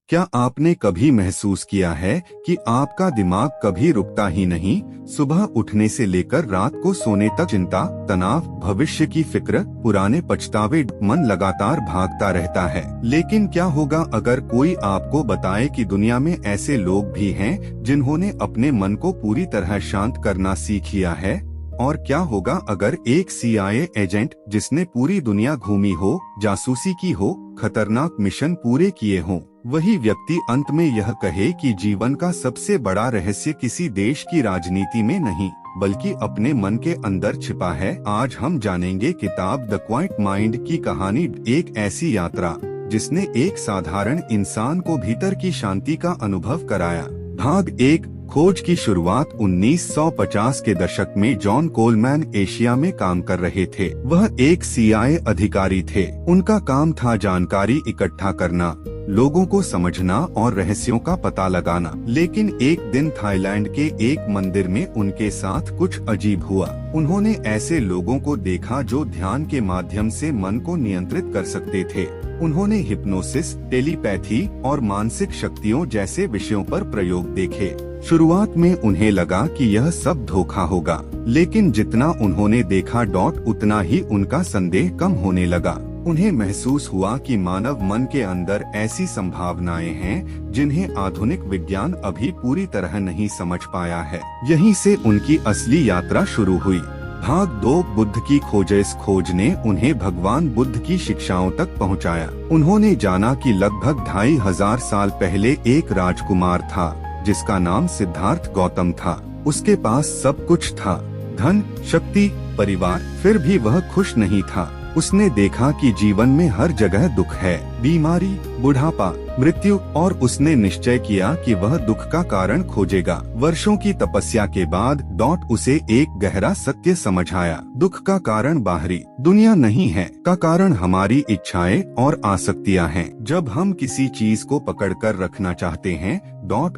क्या आपने कभी महसूस किया है कि आपका दिमाग कभी रुकता ही नहीं? सुबह उठने से लेकर रात को सोने तक चिंता, तनाव, भविष्य की फिक्र, पुराने पछतावे, मन लगातार भागता रहता है। लेकिन क्या होगा अगर कोई आपको बताए कि दुनिया में ऐसे लोग भी हैं जिन्होंने अपने मन को पूरी तरह शांत करना सीख लिया है? और क्या होगा अगर एक CIA एजेंट जिसने पूरी दुनिया घूमी हो, जासूसी की हो, खतरनाक मिशन पूरे किए हों, वही व्यक्ति अंत में यह कहे कि जीवन का सबसे बड़ा रहस्य किसी देश की राजनीति में नहीं बल्कि अपने मन के अंदर छिपा है। आज हम जानेंगे किताब द क्वाइट माइंड की कहानी, एक ऐसी यात्रा जिसने एक साधारण इंसान को भीतर की शांति का अनुभव कराया। भाग 1। खोज की शुरुआत 1950 के दशक में जॉन कोलमैन एशिया में काम कर रहे थे। वह एक CIA अधिकारी थे। उनका काम था जानकारी इकट्ठा करना, लोगों को समझना और रहस्यों का पता लगाना। लेकिन एक दिन थाईलैंड के एक मंदिर में उनके साथ कुछ अजीब हुआ। उन्होंने ऐसे लोगों को देखा जो ध्यान के माध्यम से मन को नियंत्रित कर सकते थे। उन्होंने हिप्नोसिस, टेलीपैथी और मानसिक शक्तियों जैसे विषयों पर प्रयोग देखे। शुरुआत में उन्हें लगा कि यह सब धोखा होगा, लेकिन जितना उन्होंने देखा उतना ही उनका संदेह कम होने लगा। उन्हें महसूस हुआ कि मानव मन के अंदर ऐसी संभावनाएं हैं जिन्हें आधुनिक विज्ञान अभी पूरी तरह नहीं समझ पाया है। यहीं से उनकी असली यात्रा शुरू हुई। भाग 2। बुद्ध की खोज। इस खोज ने उन्हें भगवान बुद्ध की शिक्षाओं तक पहुंचाया। उन्होंने जाना कि लगभग 2500 साल पहले एक राजकुमार था जिसका नाम सिद्धार्थ गौतम था। उसके पास सब कुछ था, धन, शक्ति, परिवार, फिर भी वह खुश नहीं था। उसने देखा कि जीवन में हर जगह दुख है, बीमारी, बुढ़ापा, मृत्यु, और उसने निश्चय किया कि वह दुख का कारण खोजेगा। वर्षों की तपस्या के बाद उसे एक गहरा सत्य समझ आया। दुख का कारण बाहरी दुनिया नहीं है, का कारण हमारी इच्छाएं और आसक्तियां हैं। जब हम किसी चीज को पकड़कर रखना चाहते हैं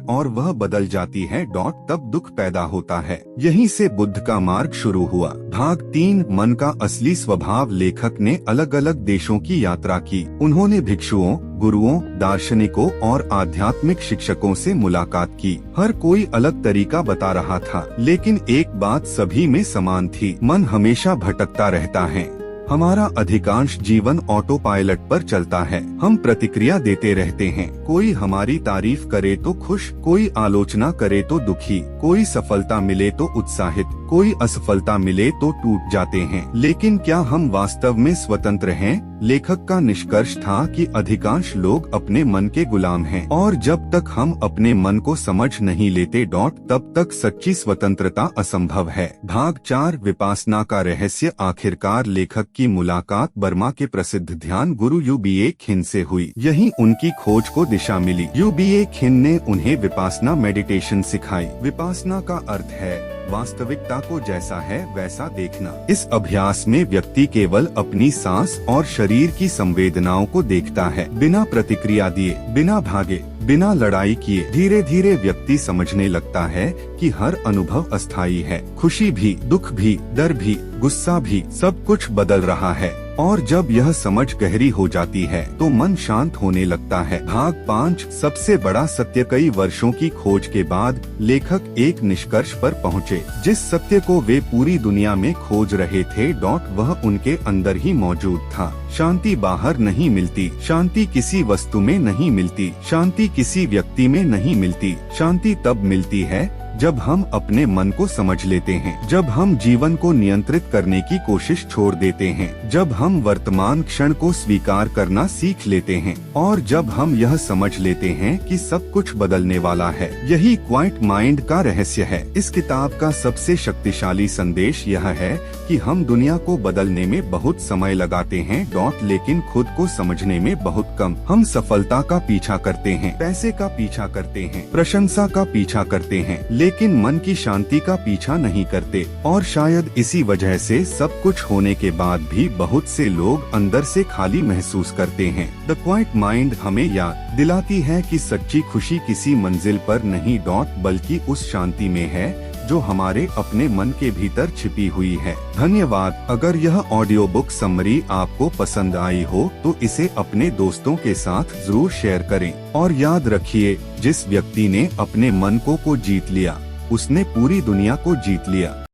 और वह बदल जाती है तब दुख पैदा होता है। यहीं से बुद्ध का मार्ग शुरू हुआ। भाग 3। मन का असली स्वभाव। लेखक ने अलग अलग देशों की यात्रा की। उन्होंने भिक्षुओं, गुरुओं, दार्शनिकों और आध्यात्मिक शिक्षकों से मुलाकात की। हर कोई अलग तरीका बता रहा था, लेकिन एक बात सभी में समान थी, मन हमेशा भटकता रहता है। हमारा अधिकांश जीवन ऑटो पायलट पर चलता है। हम प्रतिक्रिया देते रहते हैं। कोई हमारी तारीफ करे तो खुश, कोई आलोचना करे तो दुखी, कोई सफलता मिले तो उत्साहित, कोई असफलता मिले तो टूट जाते हैं। लेकिन क्या हम वास्तव में स्वतंत्र हैं? लेखक का निष्कर्ष था कि अधिकांश लोग अपने मन के गुलाम हैं, और जब तक हम अपने मन को समझ नहीं लेते तब तक सच्ची स्वतंत्रता असंभव है। भाग 4। विपासना का रहस्य। आखिरकार लेखक की मुलाकात बर्मा के प्रसिद्ध ध्यान गुरु UBA खिन से हुई। यहीं उनकी खोज को दिशा मिली। UBA खिन ने उन्हें विपासना मेडिटेशन सिखाई। विपासना का अर्थ है वास्तविकता को जैसा है वैसा देखना। इस अभ्यास में व्यक्ति केवल अपनी सांस और शरीर की संवेदनाओं को देखता है, बिना प्रतिक्रिया दिए, बिना भागे, बिना लड़ाई किए। धीरे धीरे व्यक्ति समझने लगता है कि हर अनुभव अस्थायी है। खुशी भी, दुख भी, डर भी, गुस्सा भी, सब कुछ बदल रहा है। और जब यह समझ गहरी हो जाती है तो मन शांत होने लगता है। भाग 5। सबसे बड़ा सत्य। कई वर्षों की खोज के बाद लेखक एक निष्कर्ष पर पहुँचे। जिस सत्य को वे पूरी दुनिया में खोज रहे थे वह उनके अंदर ही मौजूद था। शांति बाहर नहीं मिलती, शांति किसी वस्तु में नहीं मिलती, शांति किसी व्यक्ति में नहीं मिलती। शांति तब मिलती है जब हम अपने मन को समझ लेते हैं, जब हम जीवन को नियंत्रित करने की कोशिश छोड़ देते हैं, जब हम वर्तमान क्षण को स्वीकार करना सीख लेते हैं, और जब हम यह समझ लेते हैं कि सब कुछ बदलने वाला है। यही क्वाइट माइंड का रहस्य है। इस किताब का सबसे शक्तिशाली संदेश यह है कि हम दुनिया को बदलने में बहुत समय लगाते हैं लेकिन खुद को समझने में बहुत कम। हम सफलता का पीछा करते हैं, पैसे का पीछा करते हैं, प्रशंसा का पीछा करते हैं, लेकिन मन की शांति का पीछा नहीं करते। और शायद इसी वजह से सब कुछ होने के बाद भी बहुत से लोग अंदर से खाली महसूस करते हैं। द क्वाइट माइंड हमें याद दिलाती है कि सच्ची खुशी किसी मंजिल पर नहीं बल्कि उस शांति में है जो हमारे अपने मन के भीतर छिपी हुई है। धन्यवाद। अगर यह ऑडियो बुक समरी आपको पसंद आई हो तो इसे अपने दोस्तों के साथ जरूर शेयर करें और याद रखिए, जिस व्यक्ति ने अपने मन को जीत लिया उसने पूरी दुनिया को जीत लिया।